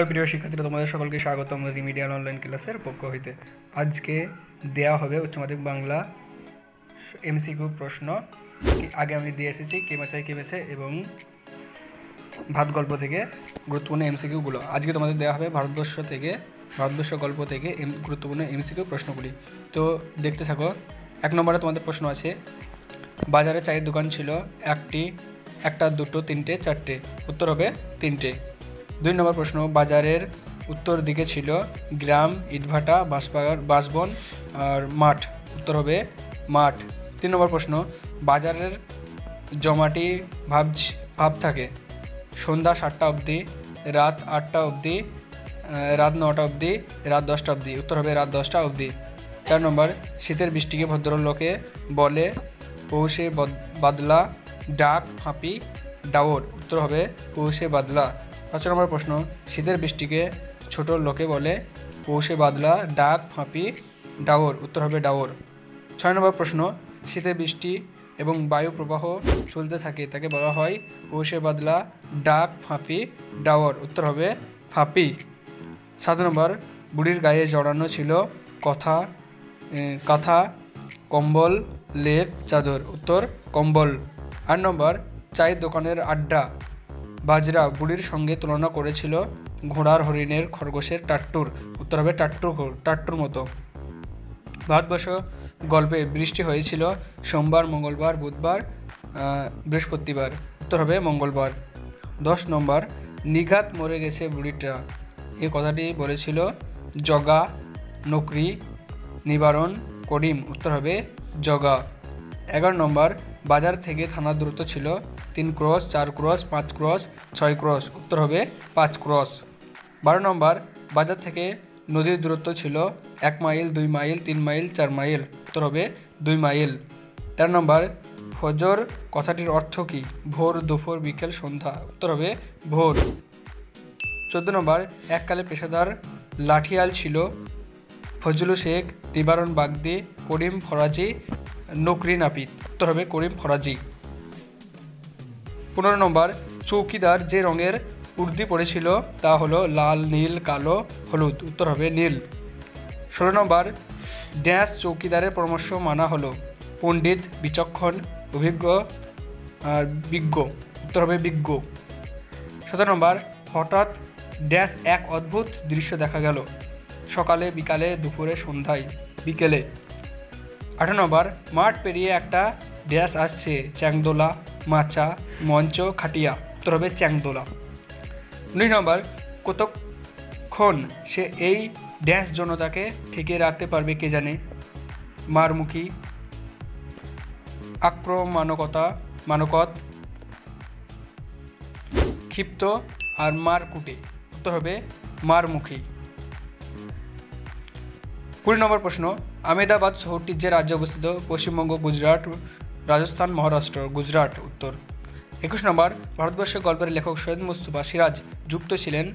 প্রিয় শিক্ষার্থীরা, তোমাদের সকলকে স্বাগতম রিমিডিয়াল অনলাইন ক্লাসের পক্ষ হইতে। আজকে দেয়া হবে উচ্চ মাধ্যমিক বাংলা এমসিকিউ প্রশ্ন। আগে আমি দিয়ে এসেছি কে বেছে এবং ভাত গল্প থেকে গুরুত্বপূর্ণ এমসিকিউগুলো। আজকে তোমাদের দেওয়া হবে ভারতবর্ষ গল্প থেকে গুরুত্বপূর্ণ এমসিকিউ প্রশ্নগুলি। তো দেখতে থাকো। 1 নম্বরে তোমাদের প্রশ্ন আছে, বাজারে চায়ের দোকান ছিল একটা, দুটো, তিনটে, চারটে। উত্তর হবে 3টে। 2 নম্বর প্রশ্ন, বাজারের উত্তর দিকে ছিল গ্রাম, ইটভাটা, বাঁশবন আর মাঠ। উত্তর হবে মাঠ। 3 নম্বর প্রশ্ন, বাজারের জমাটি ভাব থাকে সন্ধ্যা 7টা অবধি, রাত 8টা অবধি, রাত 9টা অবধি, রাত 10টা অবধি। উত্তর হবে রাত 10টা অবধি। 4 নম্বর, শীতের বৃষ্টিকে ভদ্রলোকে বলে পৌষে বাদলা, ডাক, ফাঁপি, ডাওর। উত্তর হবে পৌষে বাদলা। 5 নম্বর প্রশ্ন, শীতের বৃষ্টিকে ছোট লোকে বলে পৌষে বাদলা, ডাক, ফাঁপি, ডাওর। উত্তর হবে ডাওর। 6 নম্বর প্রশ্ন, শীতের বৃষ্টি এবং বায়ু প্রবাহ চলতে থাকে তাকে বলা হয় পৌষে বাদলা, ডাক, ফাঁপি, ডাওর। উত্তর হবে ফাঁপি। 7 নম্বর, বুড়ির গায়ে জড়ানো ছিল কাঁথা, কম্বল, লেপ, চাদর। উত্তর কম্বল। 8 নম্বর, চায়ের দোকানের আড্ডা বাজরা বুড়ির সঙ্গে তুলনা করেছিল ঘোড়ার, হরিণের, খরগোশের, টাট্টুর। উত্তর হবে টাট্টুর মতো। ভারতবর্ষ গল্পে বৃষ্টি হয়েছিল সোমবার, মঙ্গলবার, বুধবার, বৃহস্পতিবার। উত্তর হবে মঙ্গলবার। 10 নম্বর, নিঘাত মরে গেছে বুড়িটা, এই কথাটি বলেছিল জগা, নকরি, নিবারণ, করিম। উত্তর হবে জগা। 11 নম্বর, বাজার থেকে থানার দূরত্ব ছিল 3 ক্রস, 4 ক্রস, 5 ক্রস, 6 ক্রস। উত্তর হবে 5 ক্রস। 12 নম্বর, বাজার থেকে নদীর দূরত্ব ছিল 1 মাইল, 2 মাইল, 3 মাইল, 4 মাইল। উত্তর হবে 2 মাইল। 13 নম্বর, ফজর কথাটির অর্থ কী? ভোর, দুপুর, বিকেল, সন্ধ্যা। উত্তর হবে ভোর। 14 নম্বর, এককালে পেশাদার লাঠিয়াল ছিল ফজলু শেখ, নিবারণ বাগদি, করিম ফরাজি, নকরি নাপিত। উত্তর হবে করিম ফরাজি। 15 নম্বর, চৌকিদার যে রঙের উর্দি পড়েছিল তা হলো লাল, নীল, কালো, হলুদ। উত্তর হবে নীল। 16 নম্বর, ড্যাশ চৌকিদারের পরামর্শ মানা হলো পণ্ডিত, বিচক্ষণ, অভিজ্ঞ আর বিজ্ঞ। উত্তর হবে বিজ্ঞ। 17 নম্বর, হঠাৎ ড্যাশ এক অদ্ভুত দৃশ্য দেখা গেল সকালে, বিকালে, দুপুরে, সন্ধ্যায়, বিকেলে। 18 নম্বর, মাঠ পেরিয়ে একটা ড্যাশ আসছে চ্যাংদোলা, মাচা, মঞ্চ, খাটিয়া। উত্তর হবে চ্যাংদোলা। 19 নম্বর, কতক্ষণ সে এই ড্যাশ জনতাকে ঠেকে রাখতে পারবে কে জানে? মারমুখী, মানকত, ক্ষিপ্ত আর মারকুটে। উত্তর হবে মারমুখী। 20 নম্বর প্রশ্ন, আহমেদাবাদ শহরটির যে রাজ্যে অবস্থিত? পশ্চিমবঙ্গ, গুজরাট, রাজস্থান, মহারাষ্ট্র। গুজরাট উত্তর। 21 নম্বর, ভারতবর্ষের গল্পের লেখক সৈয়দ মুস্তফা সিরাজ যুক্ত ছিলেন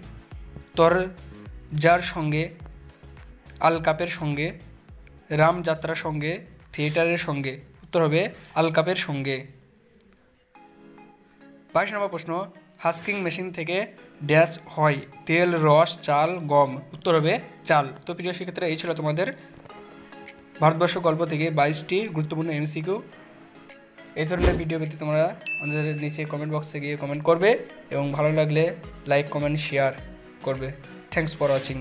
তরজার সঙ্গে, আলকাপের সঙ্গে, রামযাত্রার সঙ্গে, থিয়েটারের সঙ্গে। উত্তর হবে আলকাপের সঙ্গে। 22 নম্বর প্রশ্ন, হাস্কিং মেশিন থেকে ড্যাশ হয় তেল, রস, চাল, গম। উত্তর হবে চাল। তো প্রিয় শিক্ষার্থীরা, এই ছিল তোমাদের ভারতবর্ষ গল্প থেকে 22টি গুরুত্বপূর্ণ এমসিকিউ। এই ধরনের ভিডিও পেতে তোমরা আমাদের নিচে কমেন্ট বক্সে গিয়ে কমেন্ট করবে এবং ভালো লাগলে লাইক, কমেন্ট, শেয়ার করবে। Thanks for watching.